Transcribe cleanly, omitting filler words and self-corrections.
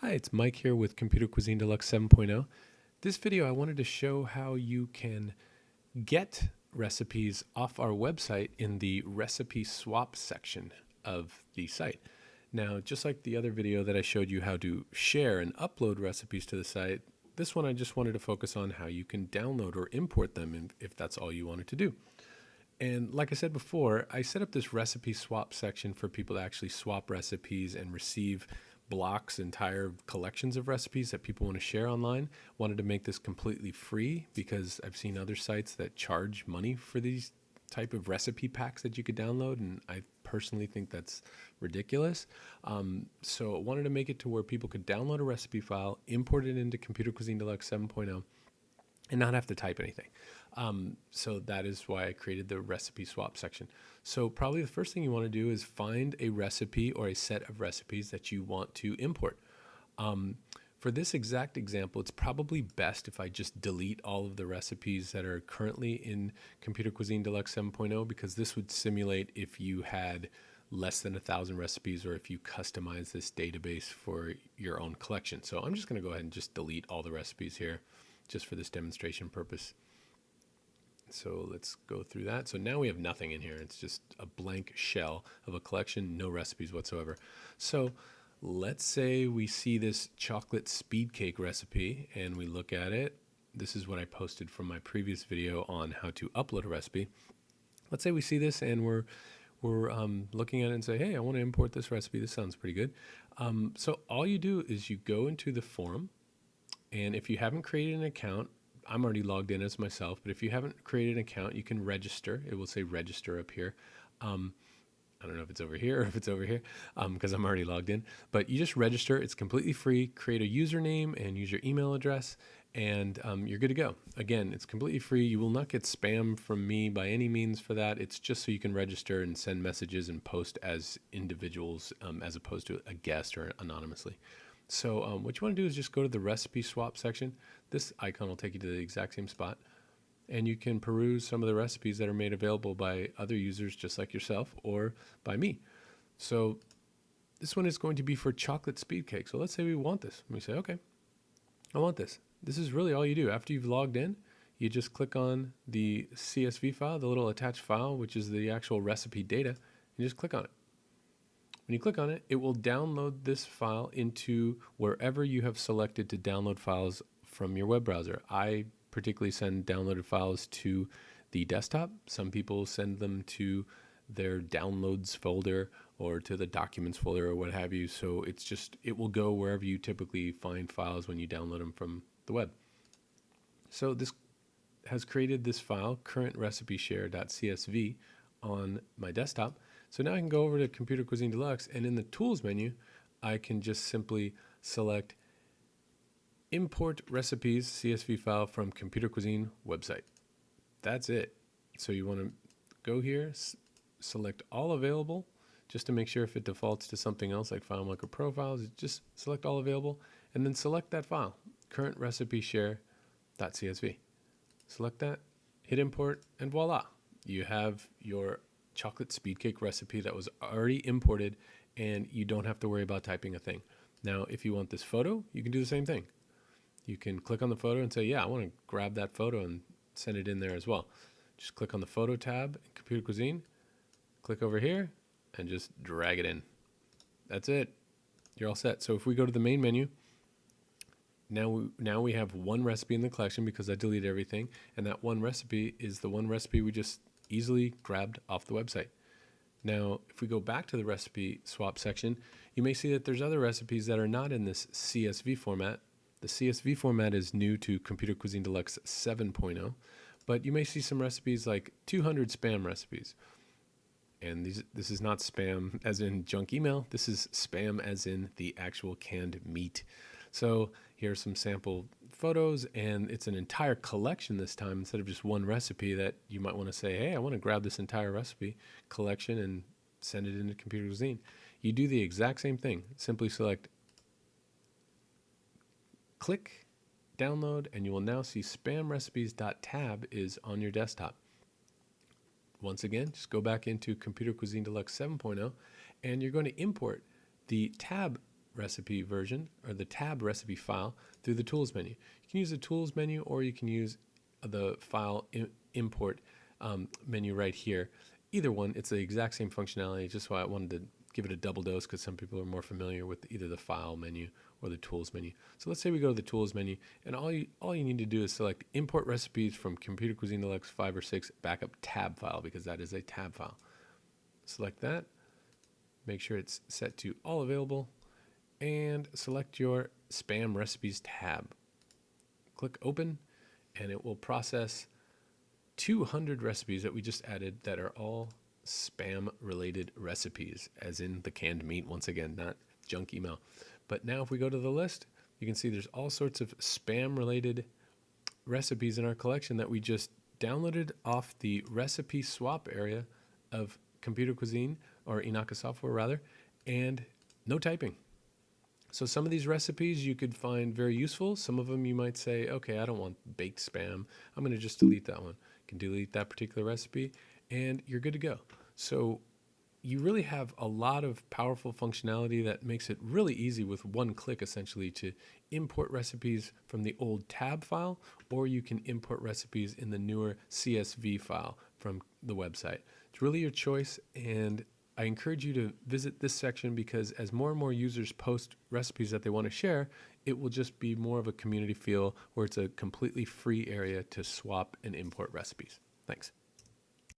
Hi, it's Mike here with Computer Cuisine Deluxe 7.0. This video I wanted to show how you can get recipes off our website in the recipe swap section of the site. Now, just like the other video that I showed you how to share and upload recipes to the site, this one I just wanted to focus on how you can download or import them if that's all you wanted to do. And like I said before, I set up this recipe swap section for people to actually swap recipes and receive blocks, entire collections of recipes that people want to share online. Wanted to make this completely free because I've seen other sites that charge money for these type of recipe packs that you could download, and I personally think that's ridiculous. So I wanted to make it to where people could download a recipe file, import it into Computer Cuisine Deluxe 7.0, and not have to type anything. So that is why I created the recipe swap section. So probably the first thing you want to do is find a recipe or a set of recipes that you want to import. For this exact example, it's probably best if I just delete all of the recipes that are currently in Computer Cuisine Deluxe 7.0, because this would simulate if you had less than 1,000 recipes or if you customize this database for your own collection. So I'm just going to go ahead and just delete all the recipes here just for this demonstration purpose. So let's go through that. So now we have nothing in here. It's just a blank shell of a collection, no recipes whatsoever. So let's say we see this chocolate speed cake recipe and we look at it. This is what I posted from my previous video on how to upload a recipe. Let's say we see this and we're looking at it and say, hey, I want to import this recipe. This sounds pretty good. So all you do is you go into the forum, and if you haven't created an account, I'm already logged in as myself, but if you haven't created an account, you can register. It will say register up here. I don't know if it's over here or if it's over here because I'm already logged in, but you just register. It's completely free. Create a username and use your email address, and you're good to go. Again, it's completely free. You will not get spam from me by any means for that. It's just so you can register and send messages and post as individuals as opposed to a guest or anonymously. So what you want to do is just go to the recipe swap section. This icon will take you to the exact same spot, and you can peruse some of the recipes that are made available by other users just like yourself or by me. So this one is going to be for chocolate speed cake. So let's say we want this. And we say, okay, I want this. This is really all you do. After you've logged in, you just click on the CSV file, the little attached file, which is the actual recipe data, and just click on it. When you click on it, it will download this file into wherever you have selected to download files from your web browser. I particularly send downloaded files to the desktop. Some people send them to their downloads folder or to the documents folder or what have you. So it will go wherever you typically find files when you download them from the web. So this has created this file, currentrecipe.share.csv, on my desktop. So now I can go over to Computer Cuisine Deluxe, and in the Tools menu, I can just simply select Import Recipes CSV file from Computer Cuisine website. That's it. So you want to go here, select All Available, just to make sure if it defaults to something else like FileMaker Profiles, just select All Available, and then select that file, currentrecipe.share.csv. Select that, hit Import, and voila. You have your chocolate speed cake recipe that was already imported, and you don't have to worry about typing a thing. Now, if you want this photo, you can do the same thing. You can click on the photo and say, yeah, I want to grab that photo and send it in there as well. Just click on the photo tab in Computer Cuisine, click over here, and just drag it in. That's it. You're all set. So if we go to the main menu, now we have one recipe in the collection because I deleted everything, and that one recipe is the one recipe we just easily grabbed off the website. Now, if we go back to the recipe swap section, you may see that there's other recipes that are not in this CSV format. The CSV format is new to Computer Cuisine Deluxe 7.0, but you may see some recipes like 200 spam recipes. And this is not spam as in junk email. This is spam as in the actual canned meat. So here's some sample photos, and it's an entire collection this time instead of just one recipe that you might want to say, hey, I want to grab this entire recipe collection and send it into Computer Cuisine. You do the exact same thing. Simply select, click, download, and you will now see spamrecipes.tab is on your desktop. Once again, just go back into Computer Cuisine Deluxe 7.0, and you're going to import the tab recipe version or the tab recipe file through the tools menu. You can use the tools menu or you can use the file import menu right here. Either one, it's the exact same functionality, just why I wanted to give it a double dose because some people are more familiar with either the file menu or the tools menu. So let's say we go to the tools menu, and all you need to do is select import recipes from Computer Cuisine Deluxe 5 or 6 backup tab file, because that is a tab file. Select that, make sure it's set to all available, and select your spam recipes tab. Click open, and it will process 200 recipes that we just added that are all spam related recipes, as in the canned meat, once again, not junk email. But now if we go to the list, you can see there's all sorts of spam related recipes in our collection that we just downloaded off the recipe swap area of Computer Cuisine, or Inaka software rather, and no typing. So some of these recipes you could find very useful. Some of them you might say, okay, I don't want baked spam, I'm going to just delete that one. You can delete that particular recipe and you're good to go. So you really have a lot of powerful functionality that makes it really easy with one click, essentially, to import recipes from the old tab file, or you can import recipes in the newer CSV file from the website. It's really your choice, and I encourage you to visit this section because as more and more users post recipes that they want to share, it will just be more of a community feel where it's a completely free area to swap and import recipes. Thanks.